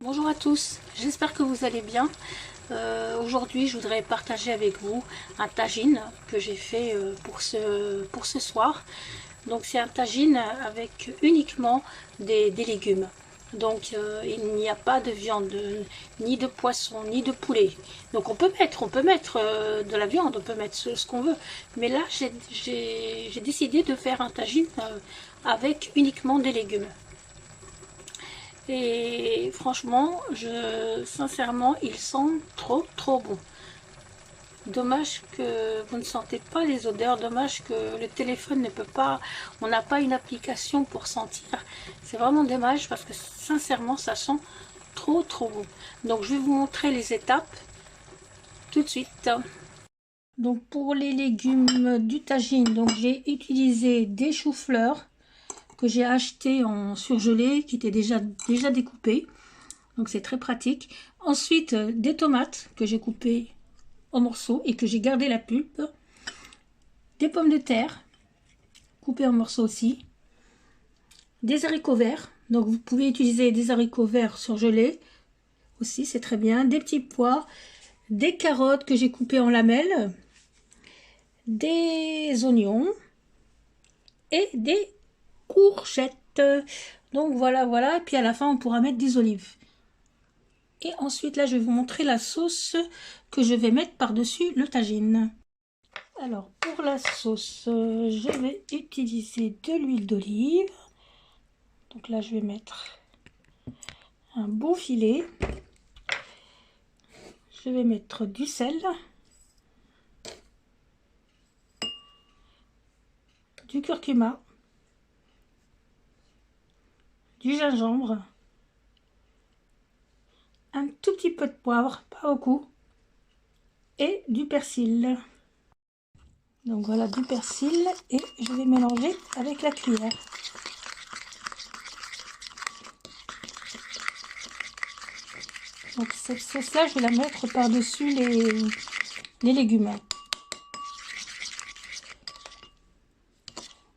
Bonjour à tous, j'espère que vous allez bien. Aujourd'hui, je voudrais partager avec vous un tagine que j'ai fait pour ce soir. Donc c'est un tagine avec uniquement des légumes. Donc il n'y a pas de viande, ni de poisson, ni de poulet. Donc on peut mettre de la viande, on peut mettre ce qu'on veut. Mais là, j'ai décidé de faire un tagine avec uniquement des légumes. Et franchement, sincèrement, ils sont trop bons. Dommage que vous ne sentez pas les odeurs, dommage que le téléphone ne peut pas, on n'a pas une application pour sentir. C'est vraiment dommage parce que sincèrement, ça sent trop bon. Donc je vais vous montrer les étapes tout de suite. Donc pour les légumes du tagine, donc j'ai utilisé des choux-fleurs que j'ai acheté en surgelé, qui étaient déjà découpés. Donc c'est très pratique. Ensuite, des tomates que j'ai coupées en morceaux et que j'ai gardé la pulpe. Des pommes de terre coupées en morceaux aussi. Des haricots verts. Donc vous pouvez utiliser des haricots verts surgelés aussi, c'est très bien. Des petits pois. Des carottes que j'ai coupées en lamelles. Des oignons. Et des courgettes. Donc voilà. Et puis à la fin, on pourra mettre des olives. Et ensuite, là, je vais vous montrer la sauce que je vais mettre par-dessus le tagine. Alors, pour la sauce, je vais utiliser de l'huile d'olive. Donc là, je vais mettre un bon filet. Je vais mettre du sel, du curcuma, du gingembre, un tout petit peu de poivre, pas beaucoup, et du persil. Donc voilà, du persil, et je vais mélanger avec la cuillère. Donc cette sauce-là, je vais la mettre par-dessus les légumes.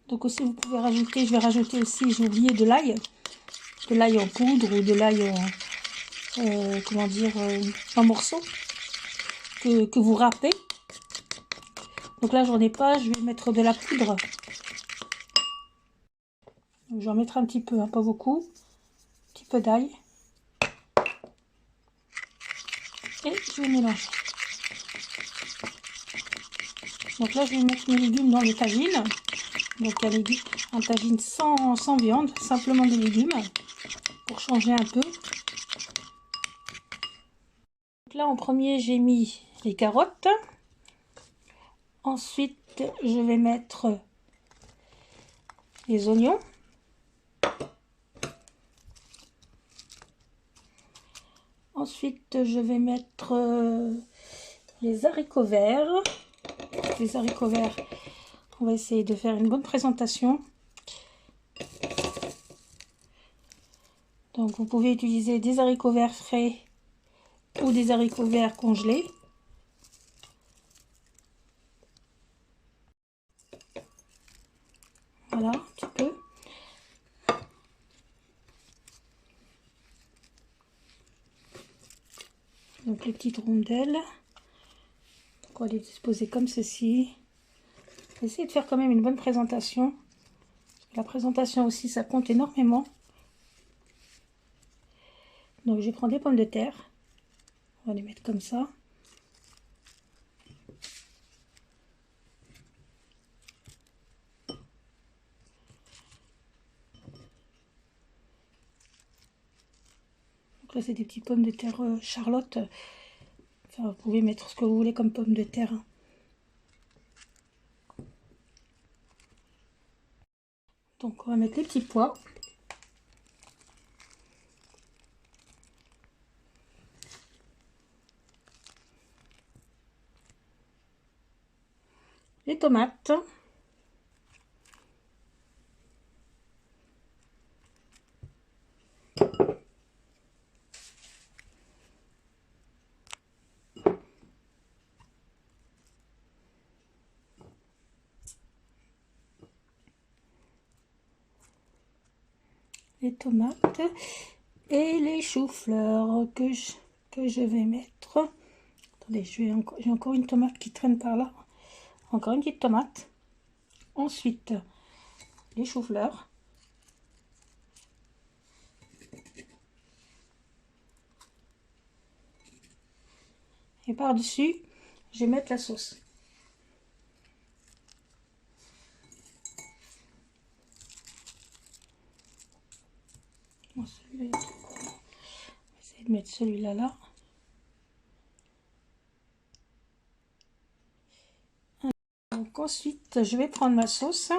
Donc aussi, vous pouvez rajouter, je vais rajouter aussi, j'ai oublié, de l'ail en poudre ou de l'ail comment dire, en morceaux que vous râpez. Donc là, j'en ai pas, je vais mettre de la poudre. Donc, j'en mettrai un petit peu, hein, pas beaucoup. Un petit peu d'ail. Et je vais mélanger. Donc là, je vais mettre mes légumes dans le tagine. Donc un tagine sans viande, simplement des légumes, pour changer un peu. Donc là, en premier, j'ai mis les carottes. Ensuite, je vais mettre les oignons. Ensuite, je vais mettre les haricots verts. Les haricots verts, on va essayer de faire une bonne présentation. Donc, vous pouvez utiliser des haricots verts frais ou des haricots verts congelés. Voilà, un petit peu. Donc, les petites rondelles. Donc, on va les disposer comme ceci. Essayez de faire quand même une bonne présentation. La présentation aussi, ça compte énormément. Donc, je prends des pommes de terre. On va les mettre comme ça. Donc là, c'est des petites pommes de terre Charlotte. Enfin, vous pouvez mettre ce que vous voulez comme pommes de terre. Donc, on va mettre les petits pois. Les tomates. Les tomates. Et les choux-fleurs que je vais mettre. Attendez, j'ai encore une tomate qui traîne par là. Encore une petite tomate. Ensuite, les choux-fleurs. Et par-dessus, je vais mettre la sauce. Bon, celui-là, il est trop grand. On va essayer de mettre celui-là là. Donc ensuite, je vais prendre ma sauce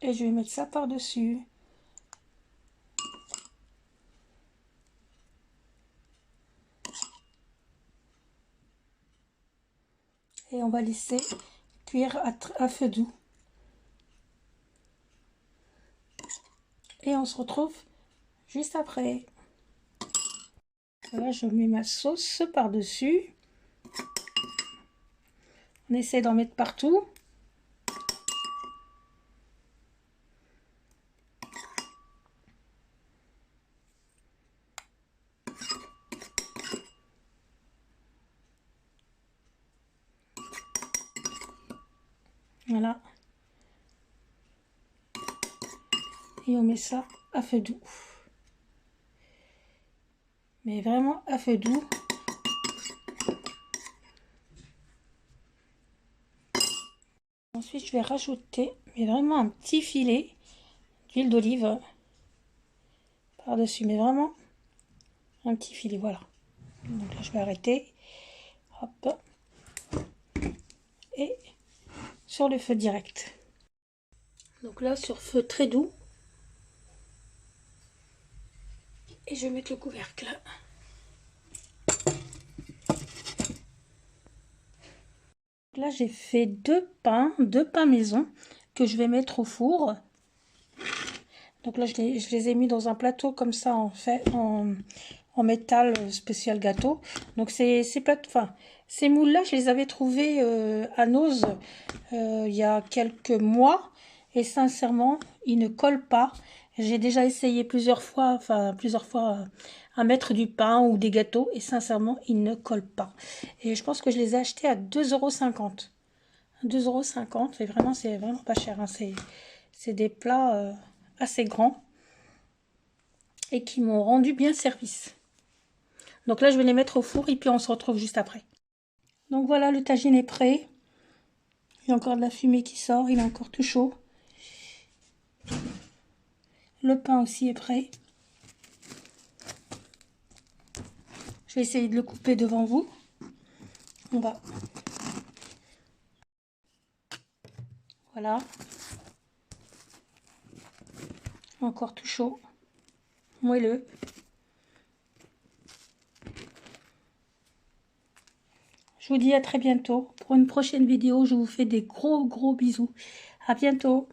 et je vais mettre ça par-dessus. Et on va laisser cuire à feu doux. Et on se retrouve juste après. Voilà, je mets ma sauce par-dessus. On essaie d'en mettre partout. Voilà. Et on met ça à feu doux. Mais vraiment à feu doux. Ensuite, je vais rajouter, mais vraiment un petit filet d'huile d'olive par-dessus. Mais vraiment un petit filet, voilà. Donc là, je vais arrêter. Hop. Et sur le feu direct. Donc là, sur feu très doux. Et je vais mettre le couvercle. Là, j'ai fait deux pains maison que je vais mettre au four. Donc là, je les ai mis dans un plateau comme ça, en métal spécial gâteau. Donc ces moules-là, je les avais trouvés à Noz il y a quelques mois. Et sincèrement, ils ne collent pas. J'ai déjà essayé plusieurs fois à mettre du pain ou des gâteaux. Et sincèrement, ils ne collent pas. Et je pense que je les ai achetés à 2,50 €. 2,50 €. Et vraiment, c'est vraiment pas cher. Hein. C'est des plats assez grands. Et qui m'ont rendu bien service. Donc là, je vais les mettre au four et puis on se retrouve juste après. Donc voilà, le tagine est prêt. Il y a encore de la fumée qui sort, il est encore tout chaud. Le pain aussi est prêt. Je vais essayer de le couper devant vous. On va. Voilà. Encore tout chaud. Moelleux. Je vous dis à très bientôt. Pour une prochaine vidéo, je vous fais des gros bisous. À bientôt.